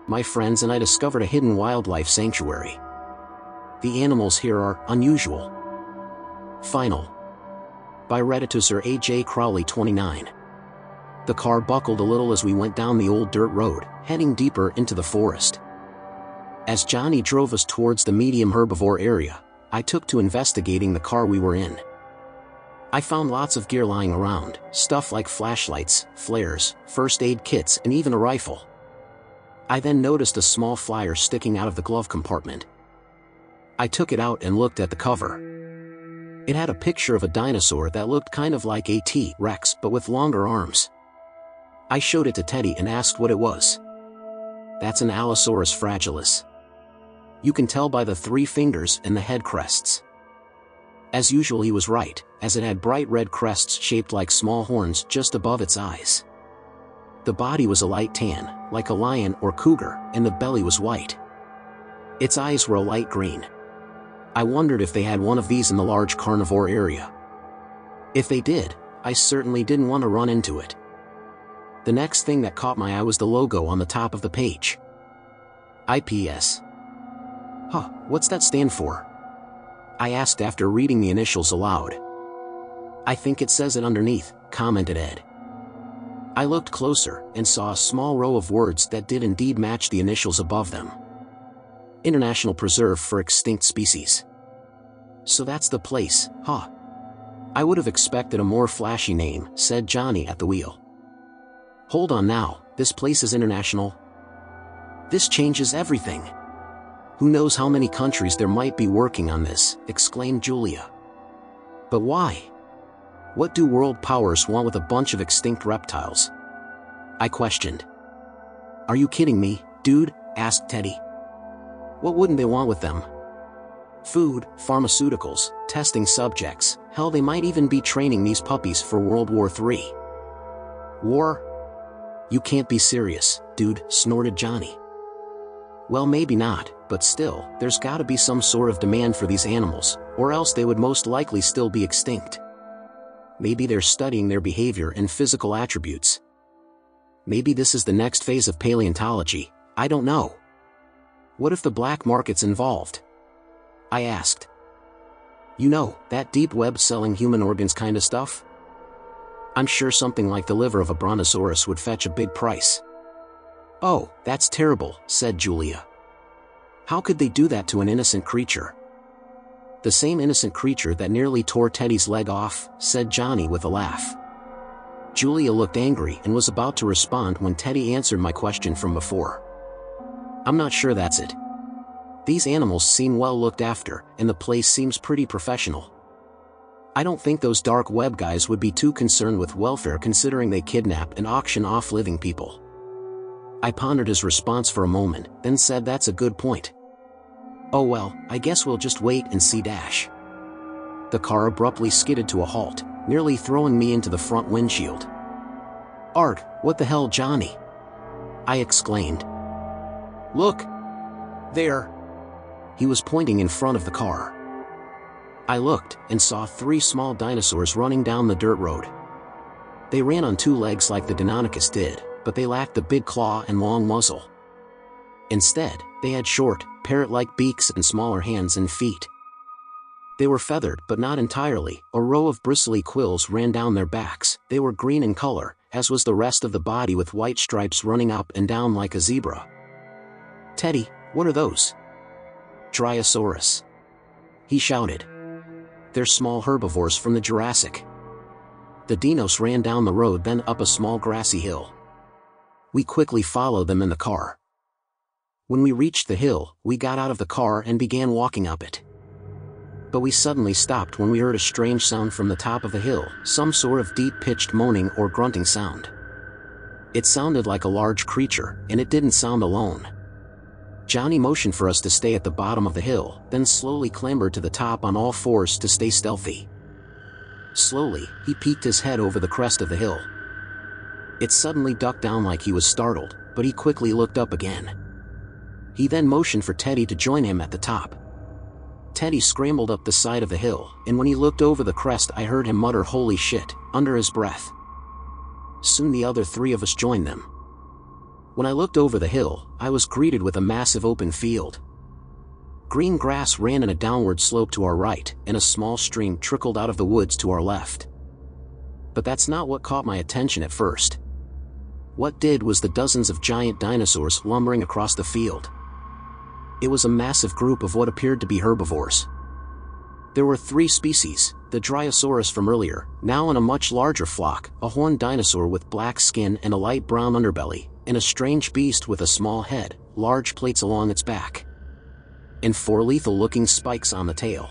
My friends and I discovered a hidden wildlife sanctuary. The animals here are unusual. Final. By Redditor A.J. Crowley 29. The car buckled a little as we went down the old dirt road, heading deeper into the forest. As Johnny drove us towards the medium herbivore area, I took to investigating the car we were in. I found lots of gear lying around, stuff like flashlights, flares, first aid kits, and even a rifle. I then noticed a small flyer sticking out of the glove compartment. I took it out and looked at the cover. It had a picture of a dinosaur that looked kind of like a T-Rex but with longer arms. I showed it to Teddy and asked what it was. That's an Allosaurus fragilis. You can tell by the 3 fingers and the head crests. As usual, he was right, as it had bright red crests shaped like small horns just above its eyes. The body was a light tan, like a lion or cougar, and the belly was white. Its eyes were a light green. I wondered if they had one of these in the large carnivore area. If they did, I certainly didn't want to run into it. The next thing that caught my eye was the logo on the top of the page. IPS. Huh, what's that stand for? I asked after reading the initials aloud. I think it says it underneath, commented Ed. I looked closer and saw a small row of words that did indeed match the initials above them. International Preserve for Extinct Species. So that's the place, huh? I would have expected a more flashy name, said Johnny at the wheel. Hold on now, this place is international? This changes everything. Who knows how many countries there might be working on this, exclaimed Julia. But why? What do world powers want with a bunch of extinct reptiles? I questioned. Are you kidding me, dude? Asked Teddy. What wouldn't they want with them? Food, pharmaceuticals, testing subjects, hell, they might even be training these puppies for World War III. War? You can't be serious, dude, snorted Johnny. Well, maybe not, but still, there's gotta be some sort of demand for these animals, or else they would most likely still be extinct. Maybe they're studying their behavior and physical attributes. Maybe this is the next phase of paleontology, I don't know. What if the black market's involved? I asked. You know, that deep web selling human organs kind of stuff? I'm sure something like the liver of a brontosaurus would fetch a big price. Oh, that's terrible, said Julia. How could they do that to an innocent creature? The same innocent creature that nearly tore Teddy's leg off, said Johnny with a laugh. Julia looked angry and was about to respond when Teddy answered my question from before. I'm not sure that's it. These animals seem well looked after, and the place seems pretty professional. I don't think those dark web guys would be too concerned with welfare considering they kidnap and auction off living people. I pondered his response for a moment, then said that's a good point. Oh well, I guess we'll just wait and see dash. The car abruptly skidded to a halt, nearly throwing me into the front windshield. Art, what the hell, Johnny? I exclaimed. Look! There! He was pointing in front of the car. I looked and saw 3 small dinosaurs running down the dirt road. They ran on 2 legs like the Deinonychus did, but they lacked the big claw and long muzzle. Instead, they had short, parrot-like beaks and smaller hands and feet. They were feathered but not entirely. A row of bristly quills ran down their backs. They were green in color, as was the rest of the body with white stripes running up and down like a zebra. Teddy, what are those? Dryosaurus. He shouted. They're small herbivores from the Jurassic. The dinos ran down the road, then up a small grassy hill. We quickly followed them in the car. When we reached the hill, we got out of the car and began walking up it. But we suddenly stopped when we heard a strange sound from the top of the hill, some sort of deep-pitched moaning or grunting sound. It sounded like a large creature, and it didn't sound alone. Johnny motioned for us to stay at the bottom of the hill, then slowly clambered to the top on all fours to stay stealthy. Slowly, he peeked his head over the crest of the hill. It suddenly ducked down like he was startled, but he quickly looked up again. He then motioned for Teddy to join him at the top. Teddy scrambled up the side of the hill, and when he looked over the crest I heard him mutter "Holy shit," under his breath. Soon the other 3 of us joined them. When I looked over the hill, I was greeted with a massive open field. Green grass ran in a downward slope to our right, and a small stream trickled out of the woods to our left. But that's not what caught my attention at first. What did was the dozens of giant dinosaurs lumbering across the field. It was a massive group of what appeared to be herbivores. There were 3 species, the Dryosaurus from earlier, now in a much larger flock, a horned dinosaur with black skin and a light brown underbelly, and a strange beast with a small head, large plates along its back, and 4 lethal-looking spikes on the tail.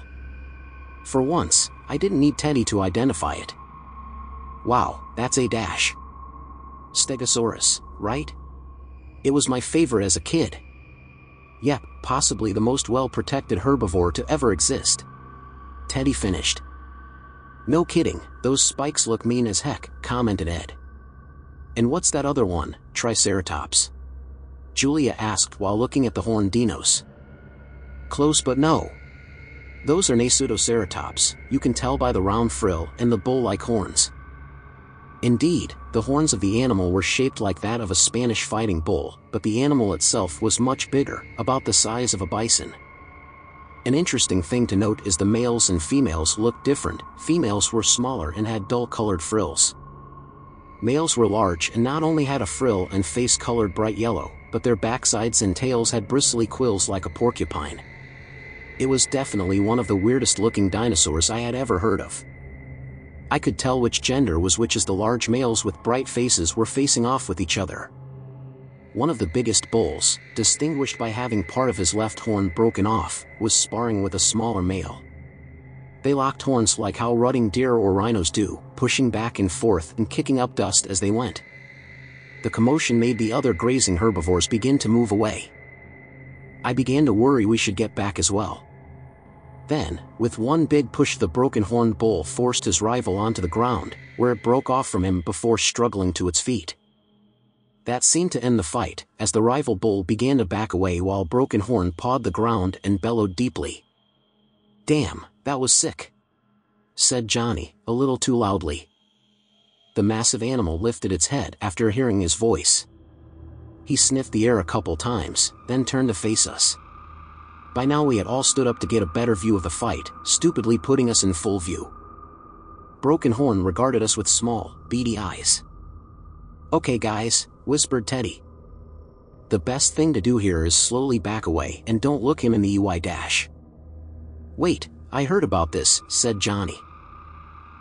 For once, I didn't need Teddy to identify it. Wow, that's a dash. Stegosaurus, right? It was my favorite as a kid. Yep, possibly the most well-protected herbivore to ever exist. Teddy finished. No kidding, those spikes look mean as heck, commented Ed. And what's that other one, Triceratops? Julia asked while looking at the horned dinos. Close but no. Those are Nasutoceratops, you can tell by the round frill and the bull-like horns. Indeed, the horns of the animal were shaped like that of a Spanish fighting bull, but the animal itself was much bigger, about the size of a bison. An interesting thing to note is the males and females looked different. Females were smaller and had dull-colored frills. Males were large and not only had a frill and face colored bright yellow, but their backsides and tails had bristly quills like a porcupine. It was definitely one of the weirdest-looking dinosaurs I had ever heard of. I could tell which gender was which as the large males with bright faces were facing off with each other. One of the biggest bulls, distinguished by having part of his left horn broken off, was sparring with a smaller male. They locked horns like how rutting deer or rhinos do, pushing back and forth and kicking up dust as they went. The commotion made the other grazing herbivores begin to move away. I began to worry we should get back as well. Then, with one big push, the broken-horned bull forced his rival onto the ground, where it broke off from him before struggling to its feet. That seemed to end the fight, as the rival bull began to back away while Broken Horn pawed the ground and bellowed deeply. "Damn, that was sick," said Johnny, a little too loudly. The massive animal lifted its head after hearing his voice. He sniffed the air a couple times, then turned to face us. By now we had all stood up to get a better view of the fight, stupidly putting us in full view. Broken Horn regarded us with small, beady eyes. "Okay guys," whispered Teddy. "The best thing to do here is slowly back away and don't look him in the eye. "Wait, I heard about this," said Johnny.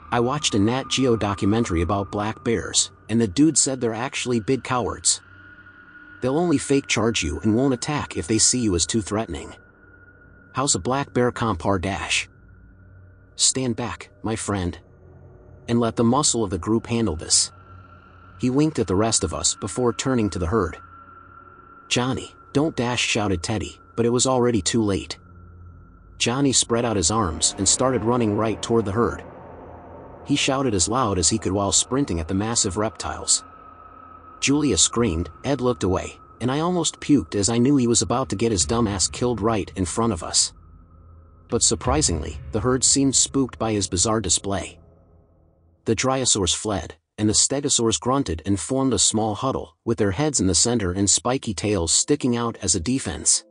"I watched a Nat Geo documentary about black bears, and the dude said they're actually big cowards. They'll only fake charge you and won't attack if they see you as too threatening. How's a black bear compare? Stand back, my friend, and let the muscle of the group handle this." He winked at the rest of us before turning to the herd. "Johnny, don't dash," shouted Teddy, but it was already too late. Johnny spread out his arms and started running right toward the herd. He shouted as loud as he could while sprinting at the massive reptiles. Julia screamed, Ed looked away, and I almost puked as I knew he was about to get his dumb ass killed right in front of us. But surprisingly, the herd seemed spooked by his bizarre display. The Dryosaurs fled, and the Stegosaurs grunted and formed a small huddle, with their heads in the center and spiky tails sticking out as a defense.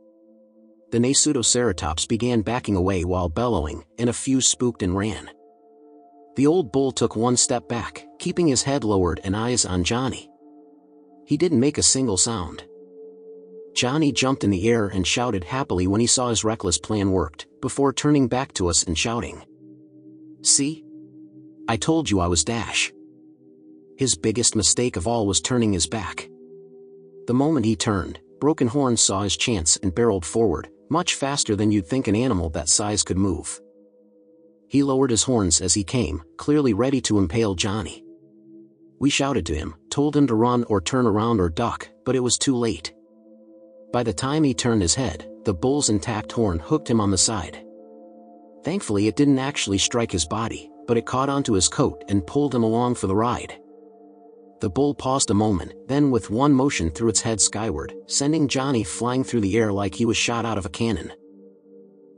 The Nasutoceratops began backing away while bellowing, and a few spooked and ran. The old bull took one step back, keeping his head lowered and eyes on Johnny. He didn't make a single sound. Johnny jumped in the air and shouted happily when he saw his reckless plan worked, before turning back to us and shouting, "See? I told you I was Dash." His biggest mistake of all was turning his back. The moment he turned, Broken Horn saw his chance and barreled forward, much faster than you'd think an animal that size could move. He lowered his horns as he came, clearly ready to impale Johnny. We shouted to him, told him to run or turn around or duck, but it was too late. By the time he turned his head, the bull's intact horn hooked him on the side. Thankfully it didn't actually strike his body, but it caught onto his coat and pulled him along for the ride. The bull paused a moment, then with one motion threw its head skyward, sending Johnny flying through the air like he was shot out of a cannon.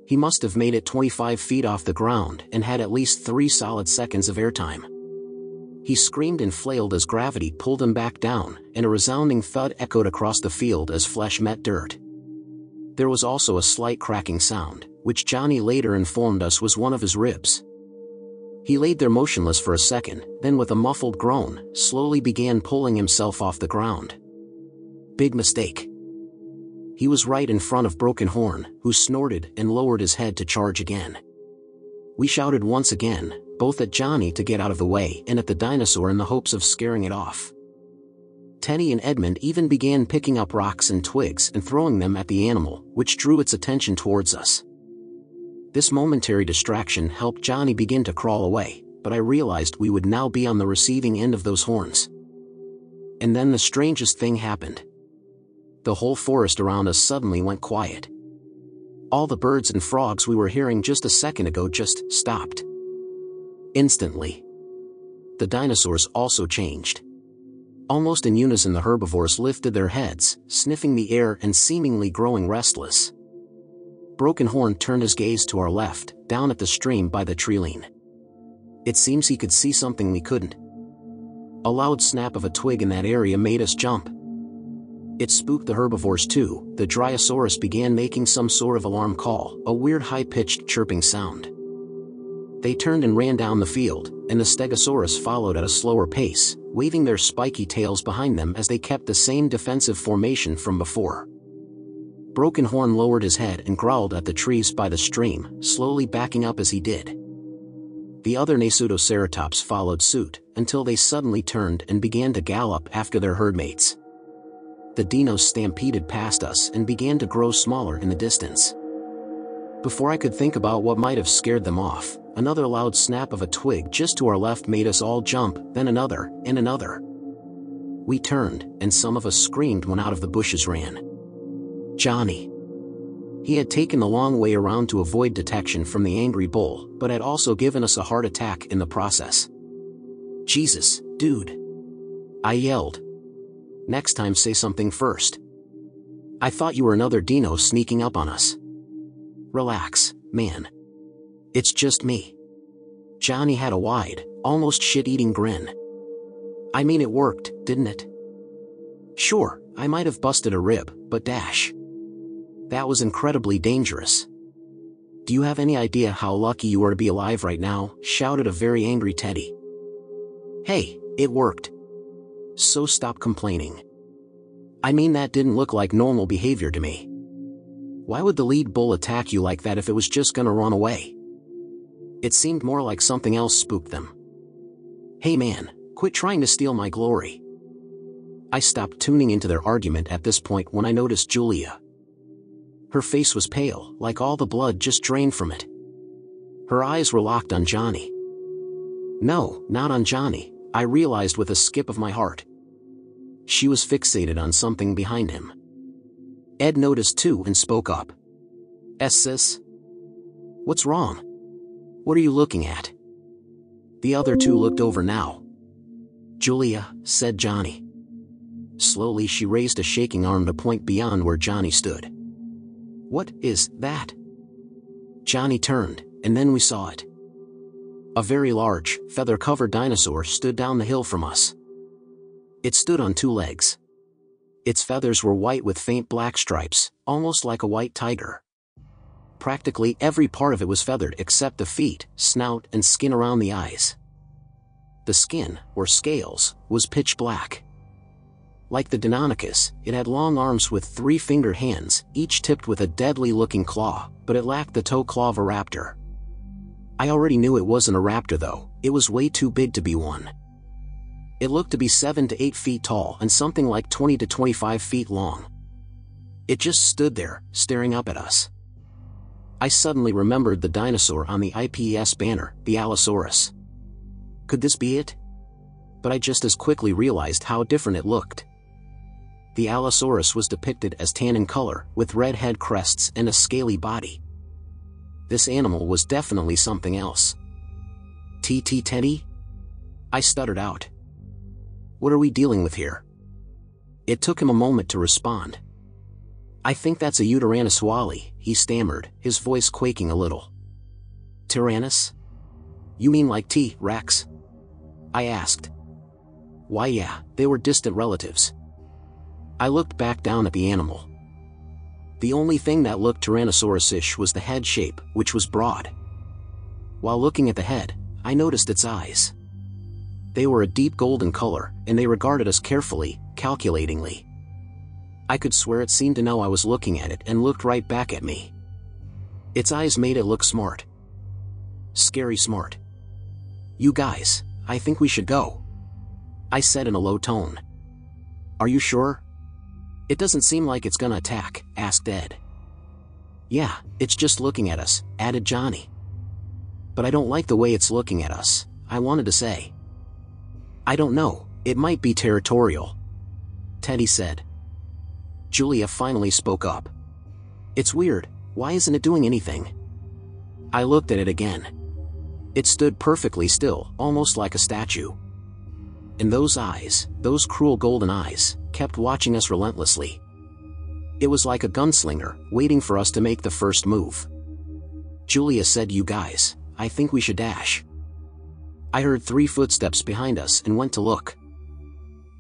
He must have made it 25 feet off the ground and had at least 3 solid seconds of airtime. He screamed and flailed as gravity pulled him back down, and a resounding thud echoed across the field as flesh met dirt. There was also a slight cracking sound, which Johnny later informed us was one of his ribs. He laid there motionless for a second, then with a muffled groan, slowly began pulling himself off the ground. Big mistake. He was right in front of Broken Horn, who snorted and lowered his head to charge again. We shouted once again, both at Johnny to get out of the way and at the dinosaur in the hopes of scaring it off. Teddy and Edmund even began picking up rocks and twigs and throwing them at the animal, which drew its attention towards us. This momentary distraction helped Johnny begin to crawl away, but I realized we would now be on the receiving end of those horns. And then the strangest thing happened. The whole forest around us suddenly went quiet. All the birds and frogs we were hearing just a second ago just stopped. Instantly. The dinosaurs also changed. Almost in unison, the herbivores lifted their heads, sniffing the air and seemingly growing restless. Broken Horn turned his gaze to our left, down at the stream by the treeline. It seems he could see something we couldn't. A loud snap of a twig in that area made us jump. It spooked the herbivores too. The Dryosaurus began making some sort of alarm call, a weird high-pitched chirping sound. They turned and ran down the field, and the Stegosaurus followed at a slower pace, waving their spiky tails behind them as they kept the same defensive formation from before. Broken Horn lowered his head and growled at the trees by the stream, slowly backing up as he did. The other Nasutoceratops followed suit, until they suddenly turned and began to gallop after their herdmates. The dinos stampeded past us and began to grow smaller in the distance. Before I could think about what might have scared them off, another loud snap of a twig just to our left made us all jump, then another, and another. We turned, and some of us screamed when out of the bushes ran Johnny. He had taken the long way around to avoid detection from the angry bull, but had also given us a heart attack in the process. "Jesus, dude!" I yelled. "Next time say something first. I thought you were another dino sneaking up on us." "Relax, man. It's just me." Johnny had a wide, almost shit-eating grin. "I mean, it worked, didn't it? Sure, I might have busted a rib, but dash. That was incredibly dangerous. Do you have any idea how lucky you are to be alive right now?" shouted a very angry Teddy. "Hey, it worked. So stop complaining. I mean, that didn't look like normal behavior to me. Why would the lead bull attack you like that if it was just gonna run away? It seemed more like something else spooked them. Hey man, quit trying to steal my glory." I stopped tuning into their argument at this point when I noticed Julia. Her face was pale, like all the blood just drained from it. Her eyes were locked on Johnny. No, not on Johnny, I realized with a skip of my heart. She was fixated on something behind him. Ed noticed too and spoke up. "Sis? What's wrong? What are you looking at?" The other two looked over now. "Julia," said Johnny. Slowly she raised a shaking arm to point beyond where Johnny stood. "What is that?" Johnny turned, and then we saw it. A very large, feather-covered dinosaur stood down the hill from us. It stood on two legs. Its feathers were white with faint black stripes, almost like a white tiger. Practically every part of it was feathered except the feet, snout, and skin around the eyes. The skin, or scales, was pitch black. Like the Deinonychus, it had long arms with 3-fingered hands, each tipped with a deadly-looking claw, but it lacked the toe claw of a raptor. I already knew it wasn't a raptor though, it was way too big to be one. It looked to be 7 to 8 feet tall and something like 20 to 25 feet long. It just stood there, staring up at us. I suddenly remembered the dinosaur on the IPS banner, the Allosaurus. Could this be it? But I just as quickly realized how different it looked. The Allosaurus was depicted as tan in color, with red head crests and a scaly body. This animal was definitely something else. "TT Teddy?" I stuttered out. "What are we dealing with here?" It took him a moment to respond. "I think that's a Tyrannosaurus wally," he stammered, his voice quaking a little. "Tyrannus? You mean like T-Rex?" I asked. Why yeah, they were distant relatives. I looked back down at the animal. The only thing that looked Tyrannosaurus-ish was the head shape, which was broad. While looking at the head, I noticed its eyes. They were a deep golden color, and they regarded us carefully, calculatingly. I could swear it seemed to know I was looking at it and looked right back at me. Its eyes made it look smart. Scary smart. "You guys, I think we should go," I said in a low tone. "Are you sure? It doesn't seem like it's gonna attack," asked Ed. "Yeah, it's just looking at us," added Johnny. "But I don't like the way it's looking at us," I wanted to say. "I don't know, it might be territorial," Teddy said. Julia finally spoke up. "It's weird, why isn't it doing anything?" I looked at it again. It stood perfectly still, almost like a statue. And those eyes, those cruel golden eyes, kept watching us relentlessly. It was like a gunslinger, waiting for us to make the first move. Julia said, "You guys, I think we should dash." I heard 3 footsteps behind us and went to look.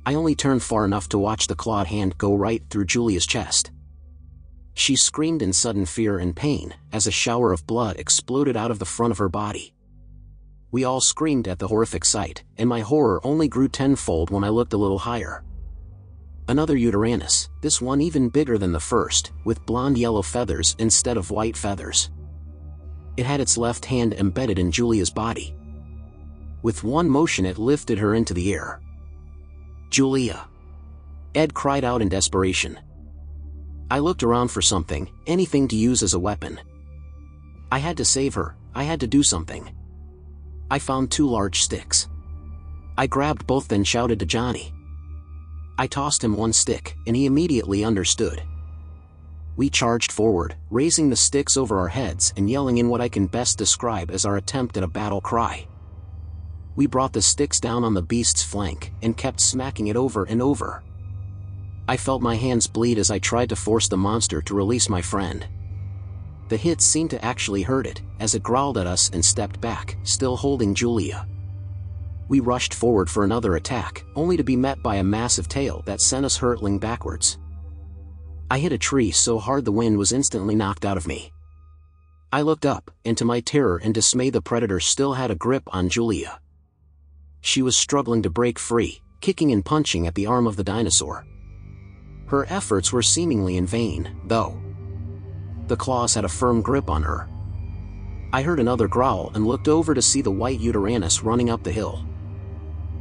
I only turned far enough to watch the clawed hand go right through Julia's chest. She screamed in sudden fear and pain, as a shower of blood exploded out of the front of her body. We all screamed at the horrific sight, and my horror only grew tenfold when I looked a little higher. Another Yutyrannus, this one even bigger than the first, with blonde yellow feathers instead of white feathers. It had its left hand embedded in Julia's body. With one motion it lifted her into the air. "Julia!" Ed cried out in desperation. I looked around for something, anything to use as a weapon. I had to save her, I had to do something. I found 2 large sticks. I grabbed both then shouted to Johnny. I tossed him one stick, and he immediately understood. We charged forward, raising the sticks over our heads and yelling in what I can best describe as our attempt at a battle cry. We brought the sticks down on the beast's flank and kept smacking it over and over. I felt my hands bleed as I tried to force the monster to release my friend. The hits seemed to actually hurt it, as it growled at us and stepped back, still holding Julia. We rushed forward for another attack, only to be met by a massive tail that sent us hurtling backwards. I hit a tree so hard the wind was instantly knocked out of me. I looked up, and to my terror and dismay the predator still had a grip on Julia. She was struggling to break free, kicking and punching at the arm of the dinosaur. Her efforts were seemingly in vain, though. The claws had a firm grip on her. I heard another growl and looked over to see the white Yutyrannus running up the hill.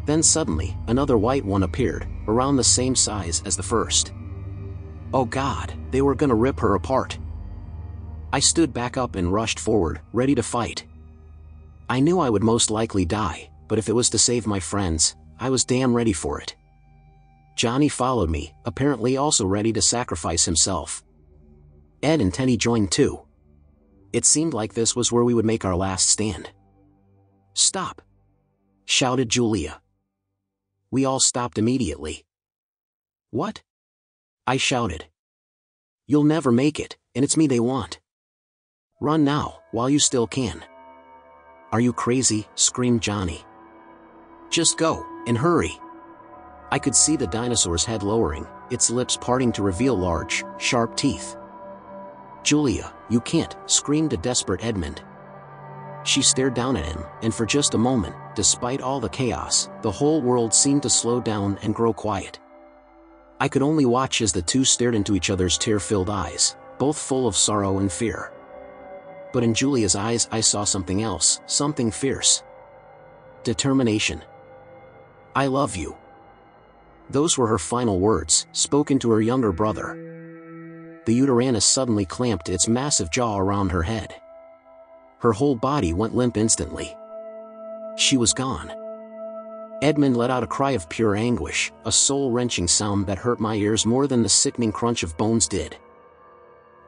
Then suddenly, another white one appeared, around the same size as the first. Oh God, they were gonna rip her apart. I stood back up and rushed forward, ready to fight. I knew I would most likely die, but if it was to save my friends, I was damn ready for it. Johnny followed me, apparently also ready to sacrifice himself. Ed and Teddy joined too. It seemed like this was where we would make our last stand. "Stop!" shouted Julia. We all stopped immediately. "What?" I shouted. "You'll never make it, and it's me they want. Run now, while you still can." "Are you crazy?" screamed Johnny. "Just go, and hurry." I could see the dinosaur's head lowering, its lips parting to reveal large, sharp teeth. "Julia, you can't," screamed a desperate Edmund. She stared down at him, and for just a moment, despite all the chaos, the whole world seemed to slow down and grow quiet. I could only watch as the two stared into each other's tear-filled eyes, both full of sorrow and fear. But in Julia's eyes I saw something else, something fierce. Determination. "I love you." Those were her final words, spoken to her younger brother. The Yutyrannus suddenly clamped its massive jaw around her head. Her whole body went limp instantly. She was gone. Edmund let out a cry of pure anguish, a soul-wrenching sound that hurt my ears more than the sickening crunch of bones did.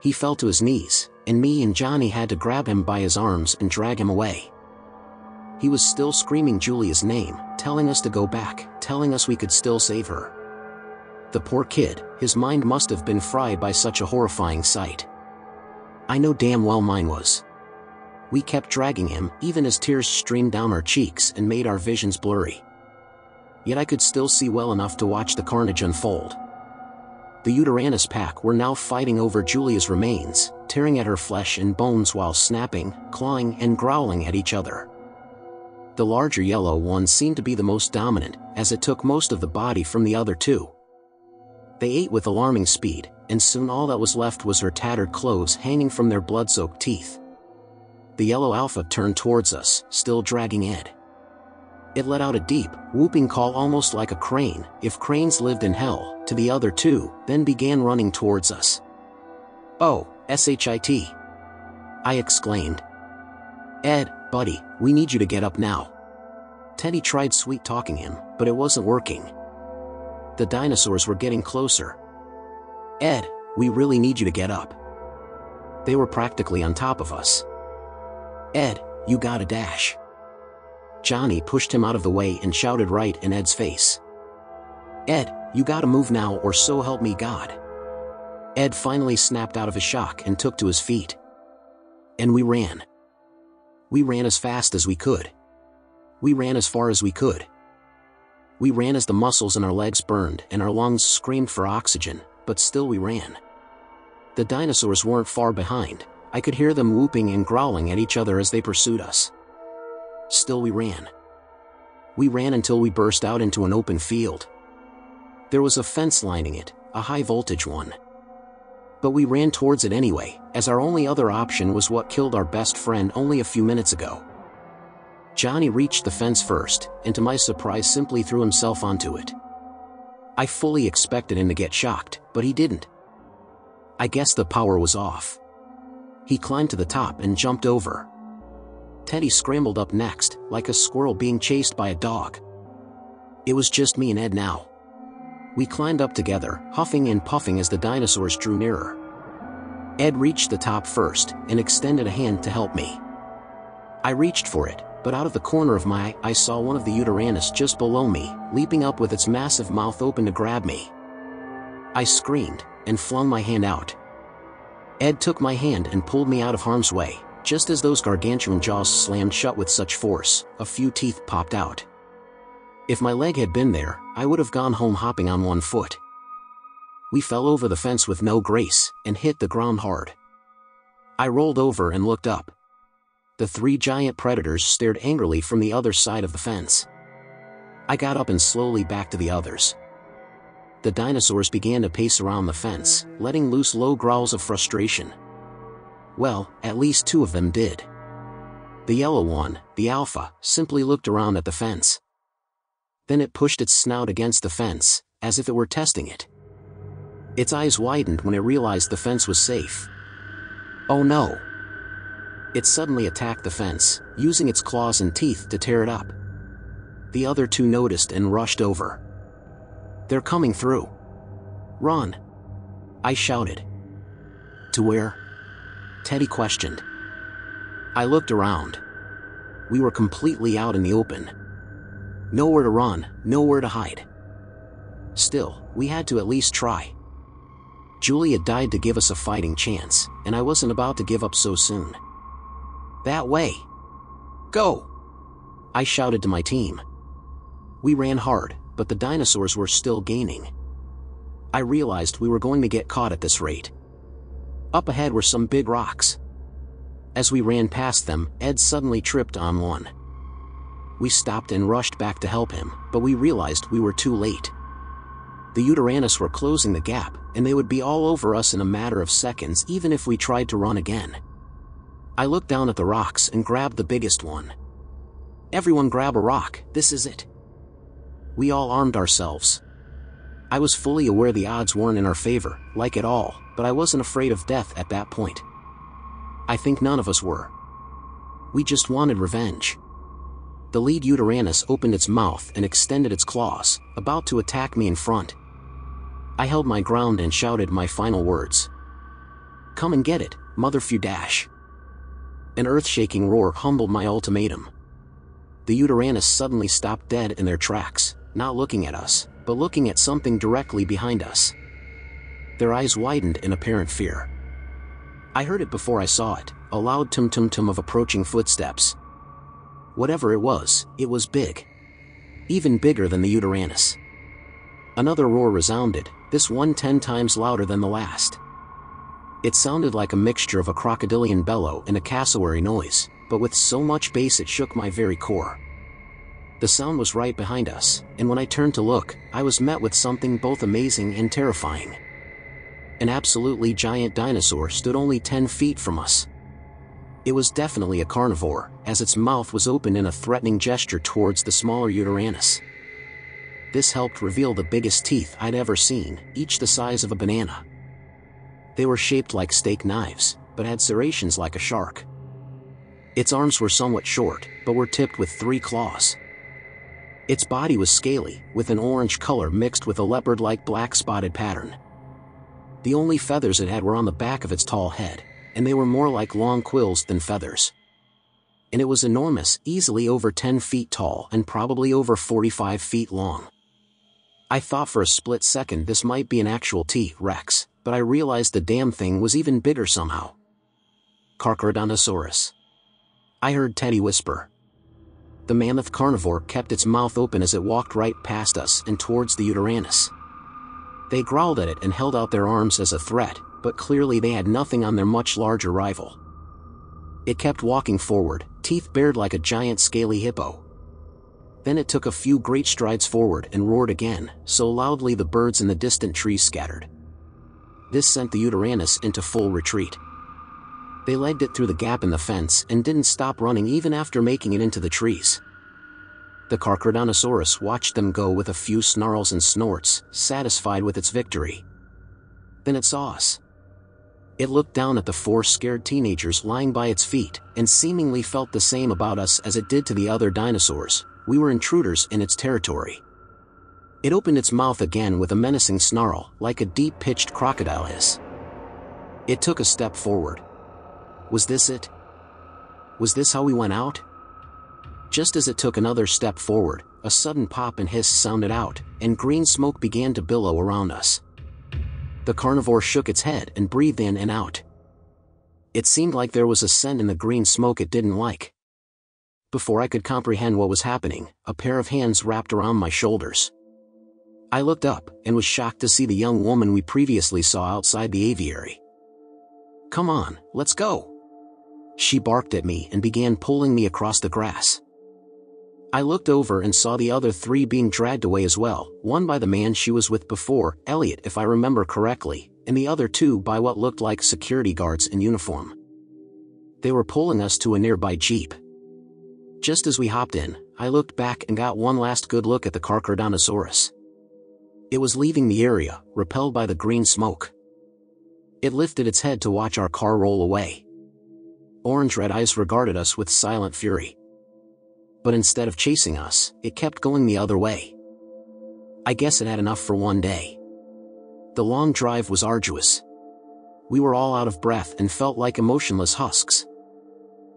He fell to his knees, and me and Johnny had to grab him by his arms and drag him away. He was still screaming Julia's name, telling us to go back, telling us we could still save her. The poor kid, his mind must have been fried by such a horrifying sight. I know damn well mine was. We kept dragging him, even as tears streamed down our cheeks and made our visions blurry. yet I could still see well enough to watch the carnage unfold. The Uteranus pack were now fighting over Julia's remains, tearing at her flesh and bones while snapping, clawing, and growling at each other. The larger yellow one seemed to be the most dominant, as it took most of the body from the other two. They ate with alarming speed, and soon all that was left was her tattered clothes hanging from their blood-soaked teeth. The yellow alpha turned towards us, still dragging Ed. It let out a deep, whooping call almost like a crane, if cranes lived in hell, to the other two, then began running towards us. "Oh, shit!" I exclaimed. "Ed, buddy, we need you to get up now." Teddy tried sweet-talking him, but it wasn't working. The dinosaurs were getting closer. "Ed, we really need you to get up." They were practically on top of us. "Ed, you gotta dash." Johnny pushed him out of the way and shouted right in Ed's face. "Ed, you gotta move now or so help me God." Ed finally snapped out of his shock and took to his feet. And we ran. We ran as fast as we could. We ran as far as we could. We ran as the muscles in our legs burned and our lungs screamed for oxygen, but still we ran. The dinosaurs weren't far behind. I could hear them whooping and growling at each other as they pursued us. Still we ran. We ran until we burst out into an open field. There was a fence lining it, a high-voltage one. But we ran towards it anyway, as our only other option was what killed our best friend only a few minutes ago. Johnny reached the fence first, and to my surprise simply threw himself onto it. I fully expected him to get shocked, but he didn't. I guess the power was off. He climbed to the top and jumped over. Teddy scrambled up next, like a squirrel being chased by a dog. It was just me and Ed now. We climbed up together, huffing and puffing as the dinosaurs drew nearer. Ed reached the top first, and extended a hand to help me. I reached for it, but out of the corner of my eye I saw one of the Uteranus just below me, leaping up with its massive mouth open to grab me. I screamed, and flung my hand out. Ed took my hand and pulled me out of harm's way. Just as those gargantuan jaws slammed shut with such force, a few teeth popped out. If my leg had been there, I would have gone home hopping on one foot. We fell over the fence with no grace, and hit the ground hard. I rolled over and looked up. The three giant predators stared angrily from the other side of the fence. I got up and slowly backed to the others. The dinosaurs began to pace around the fence, letting loose low growls of frustration. Well, at least two of them did. The yellow one, the alpha, simply looked around at the fence. Then it pushed its snout against the fence, as if it were testing it. Its eyes widened when it realized the fence was safe. Oh no! It suddenly attacked the fence, using its claws and teeth to tear it up. The other two noticed and rushed over. "They're coming through. Run!" I shouted. "To where?" Teddy questioned. I looked around. We were completely out in the open. Nowhere to run, nowhere to hide. Still, we had to at least try. Julia died to give us a fighting chance, and I wasn't about to give up so soon. "That way! Go!" I shouted to my team. We ran hard, but the dinosaurs were still gaining. I realized we were going to get caught at this rate. Up ahead were some big rocks. As we ran past them, Ed suddenly tripped on one. We stopped and rushed back to help him, but we realized we were too late. The Uteranus were closing the gap, and they would be all over us in a matter of seconds even if we tried to run again. I looked down at the rocks and grabbed the biggest one. "Everyone grab a rock, this is it." We all armed ourselves. I was fully aware the odds weren't in our favor, like at all, but I wasn't afraid of death at that point. I think none of us were. We just wanted revenge. The lead Uteranus opened its mouth and extended its claws, about to attack me in front. I held my ground and shouted my final words. "Come and get it, motherfudash." An earth-shaking roar humbled my ultimatum. The Uteranus suddenly stopped dead in their tracks, not looking at us, but looking at something directly behind us. Their eyes widened in apparent fear. I heard it before I saw it, a loud tum-tum-tum of approaching footsteps. Whatever it was big. even bigger than the Uteranus. Another roar resounded, this one 10 times louder than the last. It sounded like a mixture of a crocodilian bellow and a cassowary noise, but with so much bass it shook my very core. The sound was right behind us, and when I turned to look, I was met with something both amazing and terrifying. An absolutely giant dinosaur stood only 10 feet from us. It was definitely a carnivore, as its mouth was open in a threatening gesture towards the smaller Uteranus. This helped reveal the biggest teeth I'd ever seen, each the size of a banana. They were shaped like steak knives, but had serrations like a shark. Its arms were somewhat short, but were tipped with 3 claws. Its body was scaly, with an orange color mixed with a leopard-like black spotted pattern. The only feathers it had were on the back of its tall head, and they were more like long quills than feathers. And it was enormous, easily over 10 feet tall and probably over 45 feet long. I thought for a split second this might be an actual T-Rex, but I realized the damn thing was even bigger somehow. Carcharodontosaurus. I heard Teddy whisper. The mammoth carnivore kept its mouth open as it walked right past us and towards the Uteranus. They growled at it and held out their arms as a threat, but clearly they had nothing on their much larger rival. It kept walking forward, teeth bared like a giant scaly hippo. Then it took a few great strides forward and roared again, so loudly the birds in the distant trees scattered. This sent the Uteranus into full retreat. They legged it through the gap in the fence and didn't stop running even after making it into the trees. The Carcharodontosaurus watched them go with a few snarls and snorts, satisfied with its victory. Then it saw us. It looked down at the 4 scared teenagers lying by its feet, and seemingly felt the same about us as it did to the other dinosaurs. We were intruders in its territory. It opened its mouth again with a menacing snarl, like a deep-pitched crocodile hiss. It took a step forward. Was this it? Was this how we went out? Just as it took another step forward, a sudden pop and hiss sounded out, and green smoke began to billow around us. The carnivore shook its head and breathed in and out. It seemed like there was a scent in the green smoke it didn't like. Before I could comprehend what was happening, a pair of hands wrapped around my shoulders. I looked up, and was shocked to see the young woman we previously saw outside the aviary. "Come on, let's go!" She barked at me and began pulling me across the grass. I looked over and saw the other 3 being dragged away as well, one by the man she was with before, Elliot if I remember correctly, and the other 2 by what looked like security guards in uniform. They were pulling us to a nearby jeep. Just as we hopped in, I looked back and got one last good look at the Carcharodontosaurus. It was leaving the area, repelled by the green smoke. It lifted its head to watch our car roll away. Orange-red eyes regarded us with silent fury. But instead of chasing us, it kept going the other way. I guess it had enough for one day. The long drive was arduous. We were all out of breath and felt like emotionless husks.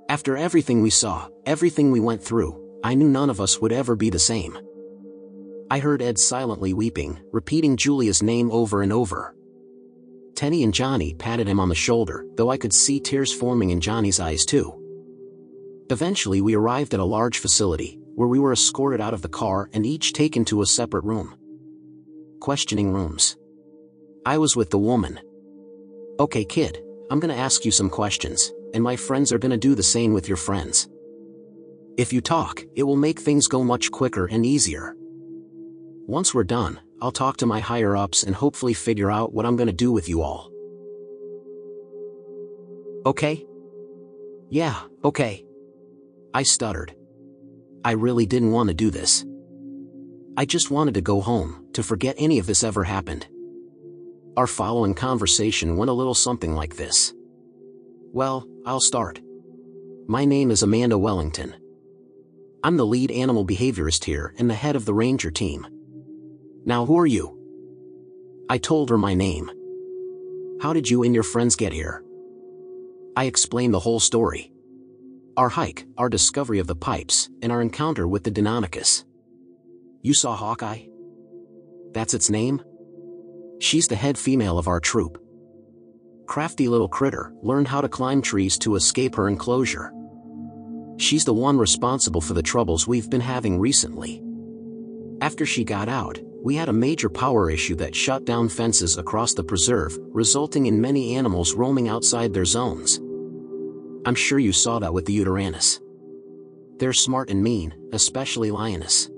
After everything we saw, everything we went through, I knew none of us would ever be the same. I heard Ed silently weeping, repeating Julia's name over and over. Tenny and Johnny patted him on the shoulder, though I could see tears forming in Johnny's eyes too. Eventually we arrived at a large facility, where we were escorted out of the car and each taken to a separate room. Questioning rooms. I was with the woman. "Okay kid, I'm gonna ask you some questions, and my friends are gonna do the same with your friends. If you talk, it will make things go much quicker and easier. Once we're done, I'll talk to my higher-ups and hopefully figure out what I'm gonna do with you all. Okay?" "Yeah, okay." I stuttered. I really didn't want to do this. I just wanted to go home, to forget any of this ever happened. Our following conversation went a little something like this. "Well, I'll start. My name is Amanda Wellington. I'm the lead animal behaviorist here and the head of the ranger team. Now who are you?" I told her my name. "How did you and your friends get here?" I explained the whole story. Our hike, our discovery of the pipes, and our encounter with the Deinonychus. "You saw Hawkeye?" "That's its name?" "She's the head female of our troop. Crafty little critter, learned how to climb trees to escape her enclosure. She's the one responsible for the troubles we've been having recently. After she got out, we had a major power issue that shut down fences across the preserve, resulting in many animals roaming outside their zones. I'm sure you saw that with the Uteranus. They're smart and mean, especially Lioness.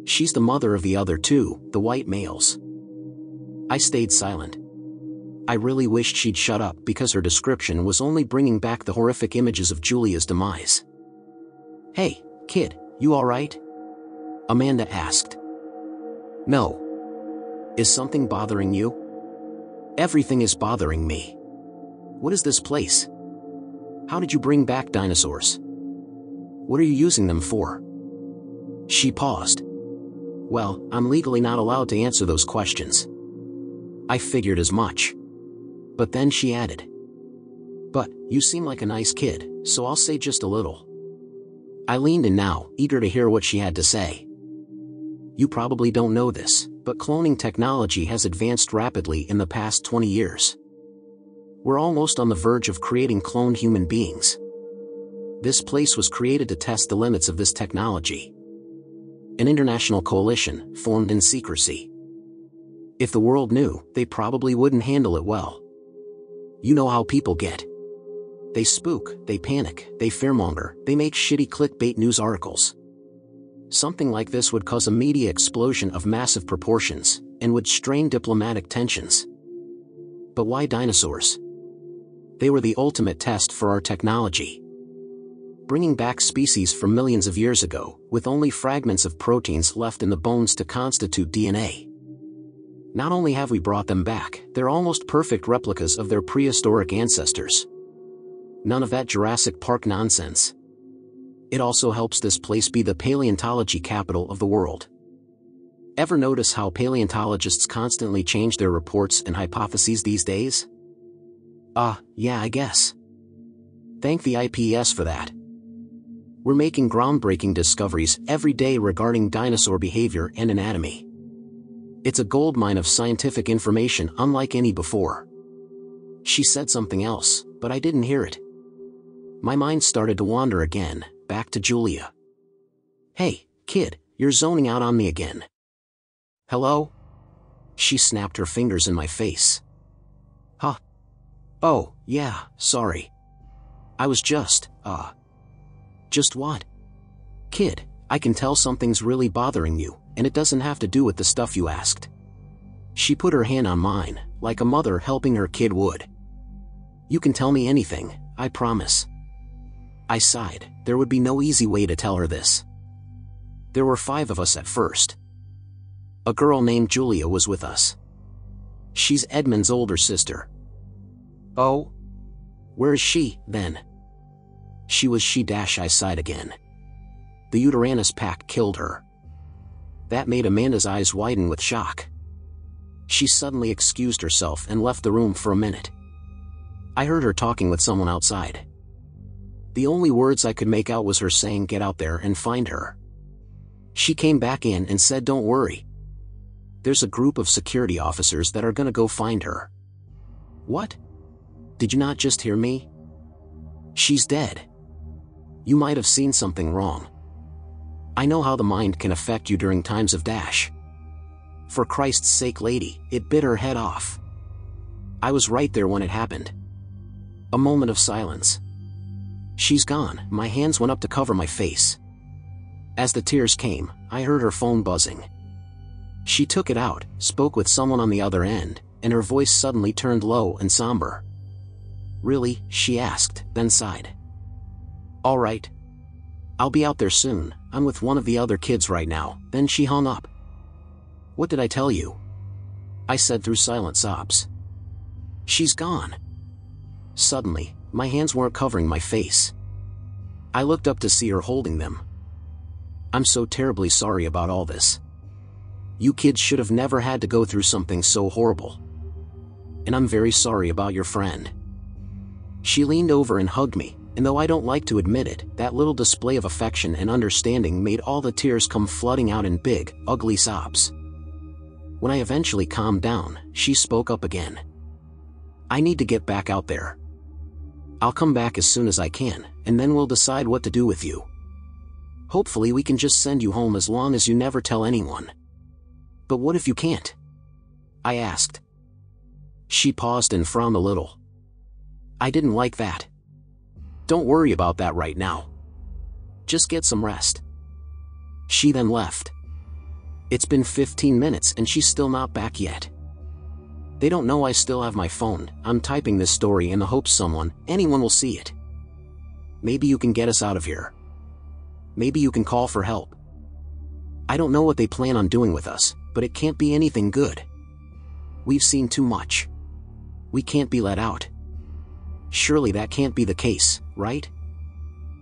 She's the mother of the other two, the white males. I stayed silent. I really wished she'd shut up because her description was only bringing back the horrific images of Julia's demise. "Hey, kid, you alright?" Amanda asked. "No. Is something bothering you?" "Everything is bothering me. What is this place? How did you bring back dinosaurs? What are you using them for?" She paused. "Well, I'm legally not allowed to answer those questions." I figured as much. But then she added, "But, you seem like a nice kid, so I'll say just a little." I leaned in now, eager to hear what she had to say. "You probably don't know this, but cloning technology has advanced rapidly in the past 20 years. We're almost on the verge of creating cloned human beings. This place was created to test the limits of this technology. An international coalition, formed in secrecy. If the world knew, they probably wouldn't handle it well. You know how people get. They spook, they panic, they fearmonger, they make shitty clickbait news articles. Something like this would cause a media explosion of massive proportions, and would strain diplomatic tensions. But why dinosaurs? They were the ultimate test for our technology. Bringing back species from millions of years ago, with only fragments of proteins left in the bones to constitute DNA. Not only have we brought them back, they're almost perfect replicas of their prehistoric ancestors. None of that Jurassic Park nonsense. It also helps this place be the paleontology capital of the world. Ever notice how paleontologists constantly change their reports and hypotheses these days? Yeah, I guess. Thank the IPS for that. We're making groundbreaking discoveries every day regarding dinosaur behavior and anatomy. It's a goldmine of scientific information unlike any before." She said something else, but I didn't hear it. My mind started to wander again, back to Julia. "Hey, kid, you're zoning out on me again." "Hello?" She snapped her fingers in my face. "Huh? Oh, yeah, sorry. I was just what?" "Kid, I can tell something's really bothering you, and it doesn't have to do with the stuff you asked." She put her hand on mine, like a mother helping her kid would. "You can tell me anything, I promise." I sighed. There would be no easy way to tell her this. There were 5 of us at first. A girl named Julia was with us. She's Edmund's older sister. "Oh? Where is she, then?" I sighed again. The Uteranus pack killed her. That made Amanda's eyes widen with shock. She suddenly excused herself and left the room for a minute. I heard her talking with someone outside. The only words I could make out was her saying, "Get out there and find her." She came back in and said, "Don't worry. There's a group of security officers that are gonna go find her." "What? Did you not just hear me? She's dead. You might have seen something wrong. I know how the mind can affect you during times of dash. For Christ's sake, lady, it bit her head off. I was right there when it happened." A moment of silence. "She's gone." My hands went up to cover my face. As the tears came, I heard her phone buzzing. She took it out, spoke with someone on the other end, and her voice suddenly turned low and somber. "Really?" she asked, then sighed. "All right. I'll be out there soon. I'm with one of the other kids right now." Then she hung up. "What did I tell you?" I said through silent sobs. "She's gone." Suddenly, my hands weren't covering my face. I looked up to see her holding them. "I'm so terribly sorry about all this. You kids should have never had to go through something so horrible. And I'm very sorry about your friend." She leaned over and hugged me, and though I don't like to admit it, that little display of affection and understanding made all the tears come flooding out in big, ugly sobs. When I eventually calmed down, she spoke up again. "I need to get back out there. I'll come back as soon as I can, and then we'll decide what to do with you. Hopefully we can just send you home as long as you never tell anyone. But what if you can't? I asked. She paused and frowned a little. I didn't like that. Don't worry about that right now. Just get some rest. She then left. It's been 15 minutes and she's still not back yet. They don't know I still have my phone. I'm typing this story in the hopes anyone will see it. Maybe you can get us out of here. Maybe you can call for help. I don't know what they plan on doing with us, but it can't be anything good. We've seen too much. We can't be let out. Surely that can't be the case, right?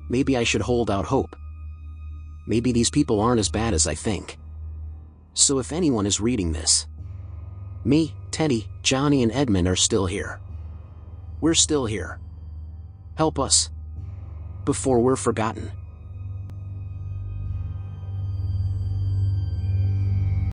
Maybe I should hold out hope. Maybe these people aren't as bad as I think. So if anyone is reading this, me, Teddy, Johnny and Edmund are still here. We're still here. Help us. Before we're forgotten.